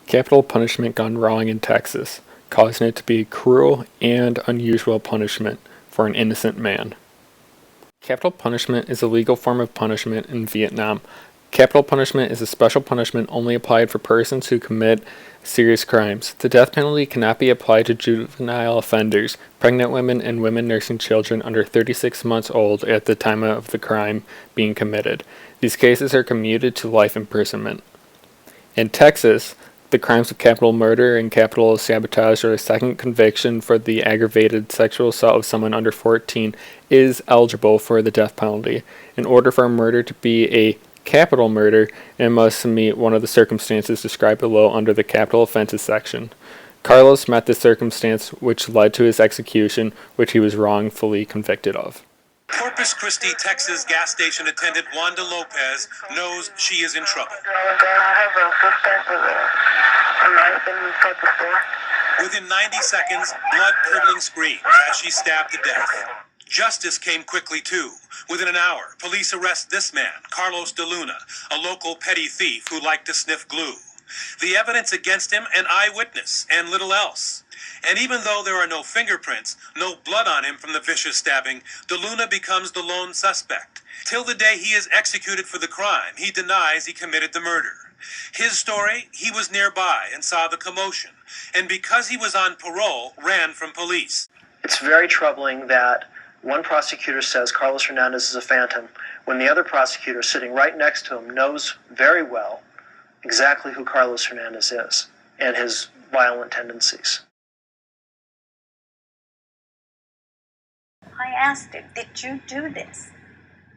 Capital punishment gone wrong in Texas, causing it to be cruel and unusual punishment for an innocent man. Capital punishment is a legal form of punishment in Vietnam. Capital punishment is a special punishment only applied for persons who commit serious crimes. The death penalty cannot be applied to juvenile offenders, pregnant women, and women nursing children under 36 months old at the time of the crime being committed. These cases are commuted to life imprisonment. In Texas, the crimes of capital murder and capital sabotage or a second conviction for the aggravated sexual assault of someone under 14 is eligible for the death penalty. In order for a murder to be a capital murder, it must meet one of the circumstances described below under the capital offenses section. Carlos met this circumstance, which led to his execution, which he was wrongfully convicted of. Corpus Christi, Texas gas station attendant Wanda Lopez knows she is in trouble. Within 90 seconds, blood-curdling screams as she's stabbed to death. Justice came quickly, too. Within an hour, police arrest this man, Carlos De Luna, a local petty thief who liked to sniff glue. The evidence against him, an eyewitness, and little else. And even though there are no fingerprints, no blood on him from the vicious stabbing, De Luna becomes the lone suspect. Till the day he is executed for the crime, he denies he committed the murder. His story, he was nearby and saw the commotion, and because he was on parole, ran from police. It's very troubling that one prosecutor says Carlos Hernandez is a phantom, when the other prosecutor sitting right next to him knows very well exactly who Carlos Hernandez is and his violent tendencies. I asked him, "Did you do this?"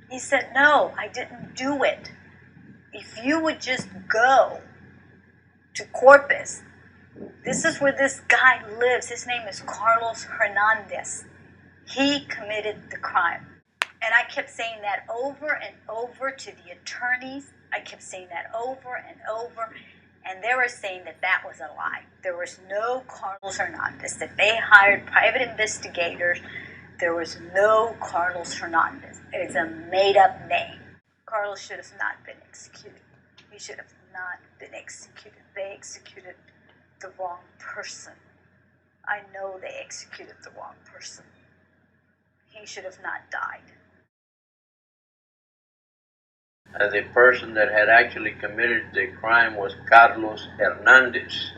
He said, "No, I didn't do it. If you would just go to Corpus, this is where this guy lives. His name is Carlos Hernandez. He committed the crime." And I kept saying that over and over to the attorneys. I kept saying that over and over. And they were saying that that was a lie. There was no Carlos Hernandez, that they hired private investigators. There was no Carlos Hernandez. It is a made-up name. Carlos should have not been executed. He should have not been executed. They executed the wrong person. I know they executed the wrong person. He should have not died. The person that had actually committed the crime was Carlos Hernandez,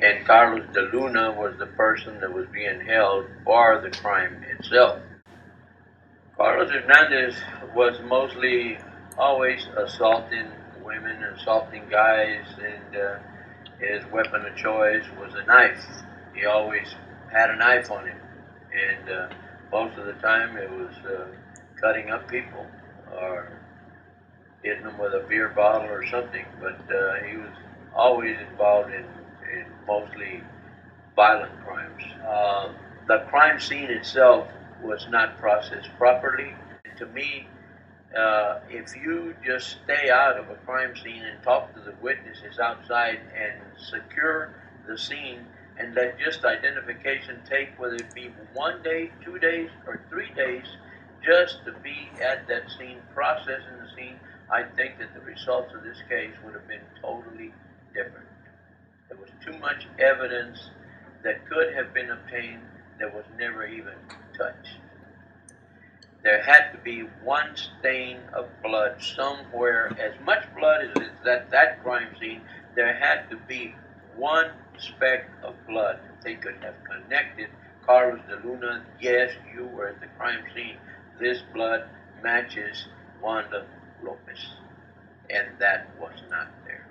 and Carlos De Luna was the person that was being held for the crime itself. Carlos Hernandez was mostly always assaulting women, assaulting guys, and his weapon of choice was a knife. He always had a knife on him, and most of the time it was cutting up people or hitting them with a beer bottle or something, but he was always involved in mostly violent crimes. The crime scene itself was not processed properly. To me, if you just stay out of a crime scene and talk to the witnesses outside and secure the scene and let just identification take, whether it be 1 day, 2 days, or 3 days, just to be at that scene, processing the scene, I think that the results of this case would have been totally different. There was too much evidence that could have been obtained that was never even touched. There had to be one stain of blood somewhere, as much blood as is at that crime scene. There had to be one speck of blood. They could have connected Carlos De Luna. Yes, you were at the crime scene. This blood matches Wanda Lopez, and that was not there.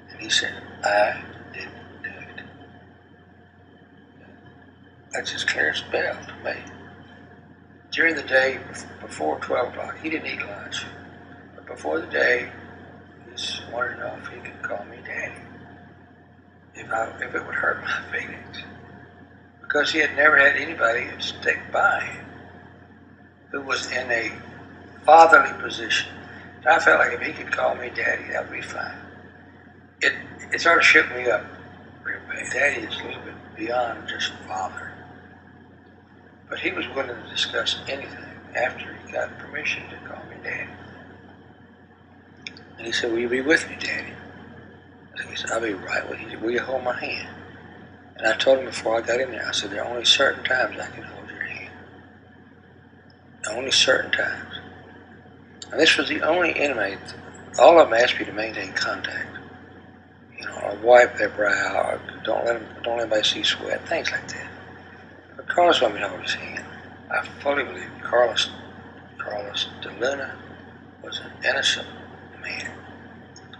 And he said, "I didn't do it." That's as clear as a bell to me. During the day, before 12 o'clock, he didn't eat lunch. But before the day, he's wanted to know if he could call me Daddy, if it would hurt my feelings. Because he had never had anybody stick by him who was in a fatherly position. And I felt like if he could call me Daddy, that would be fine. It sort of shook me up real bad. Daddy is a little bit beyond just father. But he was willing to discuss anything after he got permission to call me Daddy. And he said, will you be with me, Daddy? He said, I'll be right with you. Will you hold my hand? And I told him before I got in there, I said, there are only certain times I can hold your hand. Only certain times. And this was the only inmate. All of them asked me to maintain contact. You know, or wipe their brow, or don't let anybody see sweat, things like that. But Carlos wanted me to hold his hand. I fully believe Carlos de Luna was an innocent man.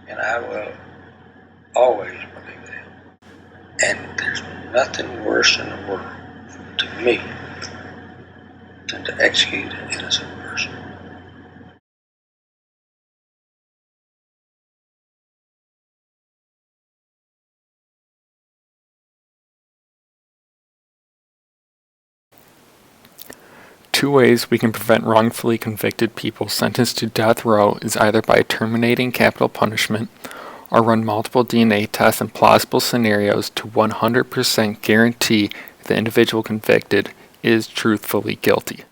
And I will always believe that. And there's nothing worse in the world to me than to execute an innocent person. Two ways we can prevent wrongfully convicted people sentenced to death row is either by terminating capital punishment or run multiple DNA tests in plausible scenarios to 100% guarantee the individual convicted is truthfully guilty.